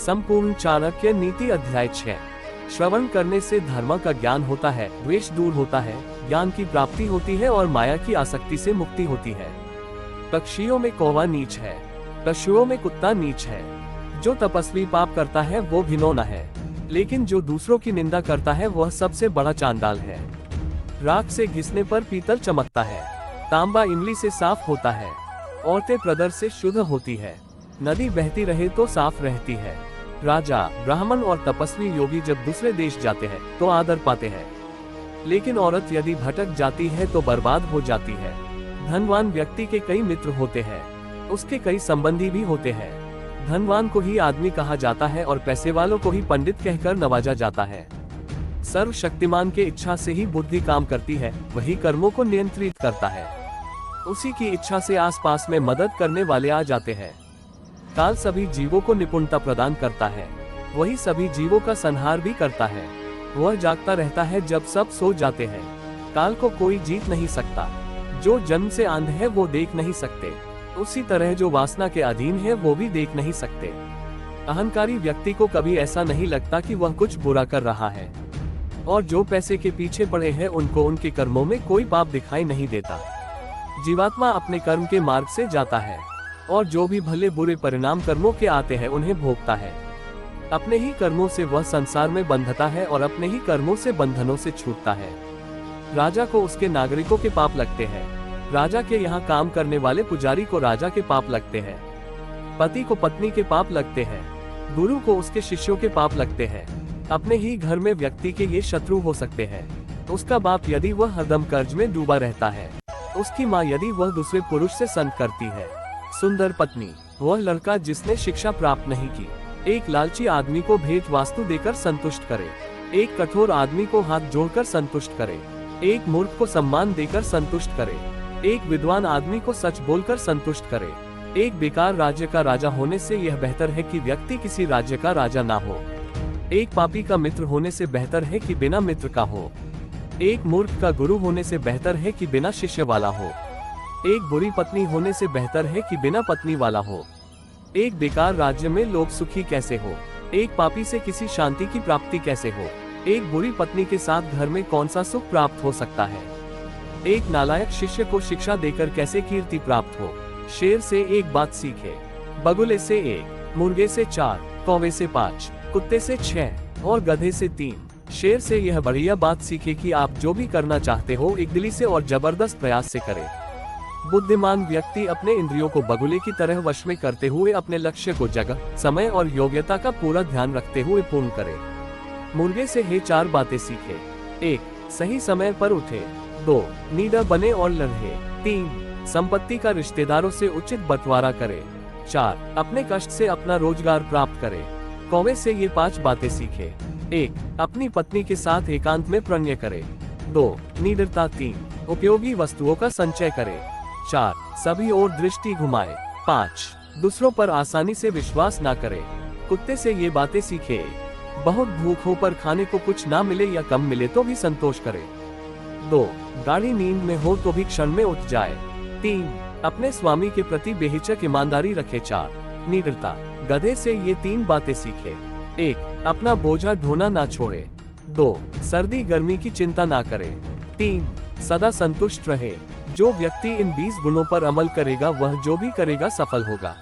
संपूर्ण चाणक्य नीति अध्याय 6। श्रवण करने से धर्म का ज्ञान होता है, द्वेष दूर होता है, ज्ञान की प्राप्ति होती है और माया की आसक्ति से मुक्ति होती है। पक्षियों में कौवा नीच है, पशुओं में कुत्ता नीच है। जो तपस्वी पाप करता है वो घिनौना है, लेकिन जो दूसरों की निंदा करता है वह सबसे बड़ा चांडाल है। राख से घिसने पर पीतल चमकता है, तांबा इमली से साफ होता है, औरतें प्रदर से शुद्ध होती है, नदी बहती रहे तो साफ रहती है। राजा, ब्राह्मण और तपस्वी योगी जब दूसरे देश जाते हैं तो आदर पाते हैं, लेकिन औरत यदि भटक जाती है तो बर्बाद हो जाती है। धनवान व्यक्ति के कई मित्र होते हैं, उसके कई संबंधी भी होते हैं। धनवान को ही आदमी कहा जाता है और पैसे वालों को ही पंडित कहकर नवाजा जाता है। सर्वशक्तिमान के इच्छा से ही बुद्धि काम करती है, वही कर्मों को नियंत्रित करता है। उसी की इच्छा से आसपास में मदद करने वाले आ जाते हैं। काल सभी जीवों को निपुणता प्रदान करता है, वही सभी जीवों का संहार भी करता है। वह जागता रहता है जब सब सो जाते हैं। काल को कोई जीत नहीं सकता। जो जन्म से अंध है वो देख नहीं सकते, उसी तरह जो वासना के अधीन है वो भी देख नहीं सकते। अहंकारी व्यक्ति को कभी ऐसा नहीं लगता कि वह कुछ बुरा कर रहा है, और जो पैसे के पीछे पड़े हैं उनको उनके कर्मों में कोई पाप दिखाई नहीं देता। जीवात्मा अपने कर्म के मार्ग से जाता है, और जो भी भले बुरे परिणाम कर्मों के आते हैं उन्हें भोगता है। अपने ही कर्मों से वह संसार में बंधता है और अपने ही कर्मों से बंधनों से छूटता है। राजा को उसके नागरिकों के पाप लगते हैं, राजा के यहाँ काम करने वाले पुजारी को राजा के पाप लगते हैं, पति को पत्नी के पाप लगते हैं, गुरु को उसके शिष्यों के पाप लगते हैं। अपने ही घर में व्यक्ति के ये शत्रु हो सकते हैं। उसका बाप यदि वह हरदम कर्ज में डूबा रहता है, उसकी माँ यदि वह दूसरे पुरुष से संग करती है। सुंदर पत्नी, वह लड़का जिसने शिक्षा प्राप्त नहीं की। एक लालची आदमी को भेंट वास्तु देकर संतुष्ट करे, एक कठोर आदमी को हाथ जोड़कर संतुष्ट करे, एक मूर्ख को सम्मान देकर संतुष्ट करे, एक विद्वान आदमी को सच बोलकर संतुष्ट करे। एक बेकार राज्य का राजा होने से यह बेहतर है कि व्यक्ति किसी राज्य का राजा ना हो। एक पापी का मित्र होने से बेहतर है कि बिना मित्र का हो। एक मूर्ख का गुरु होने से बेहतर है कि बिना शिष्य वाला हो। एक बुरी पत्नी होने से बेहतर है कि बिना पत्नी वाला हो। एक बेकार राज्य में लोग सुखी कैसे हो, एक पापी से किसी शांति की प्राप्ति कैसे हो। एक बुरी पत्नी के साथ घर में कौन सा सुख प्राप्त हो सकता है। एक नालायक शिष्य को शिक्षा देकर कैसे कीर्ति प्राप्त हो। शेर से एक बात सीखे, बगुले से 1, मुर्गे से 4, कौवे से 5, कुत्ते से 6 और गधे से 3। शेर से यह बढ़िया बात सीखे कि आप जो भी करना चाहते हो एक दिली से और जबरदस्त प्रयास से करें। बुद्धिमान व्यक्ति अपने इंद्रियों को बगुले की तरह वश में करते हुए अपने लक्ष्य को जगह, समय और योग्यता का पूरा ध्यान रखते हुए पूर्ण करे। मुर्गे से हे 4 बातें सीखे। 1, सही समय पर उठे। 2, निडर बने और लड़े। 3, संपत्ति का रिश्तेदारों से उचित बंटवारा करे। 4, अपने कष्ट से अपना रोजगार प्राप्त करे। कौवे से ये 5 बातें सीखे। 1, अपनी पत्नी के साथ एकांत में प्रणय करे। 2, निडरता। 3, उपयोगी वस्तुओं का संचय करे। 4, सभी ओर दृष्टि घुमाए। 5, दूसरों पर आसानी से विश्वास ना करे। कुत्ते से ये बातें सीखे। बहुत भूख हो पर खाने को कुछ ना मिले या कम मिले तो भी संतोष करे। 2, गाढ़ी नींद में हो तो भी क्षण में उठ जाए। 3, अपने स्वामी के प्रति बेहिचक ईमानदारी रखे। 4, निडरता। गधे से ये 3 बातें सीखे। 1, अपना बोझा ढोना ना छोड़े। 2, सर्दी गर्मी की चिंता ना करे। 3, सदा संतुष्ट रहे। जो व्यक्ति इन 20 गुणों पर अमल करेगा वह जो भी करेगा सफल होगा।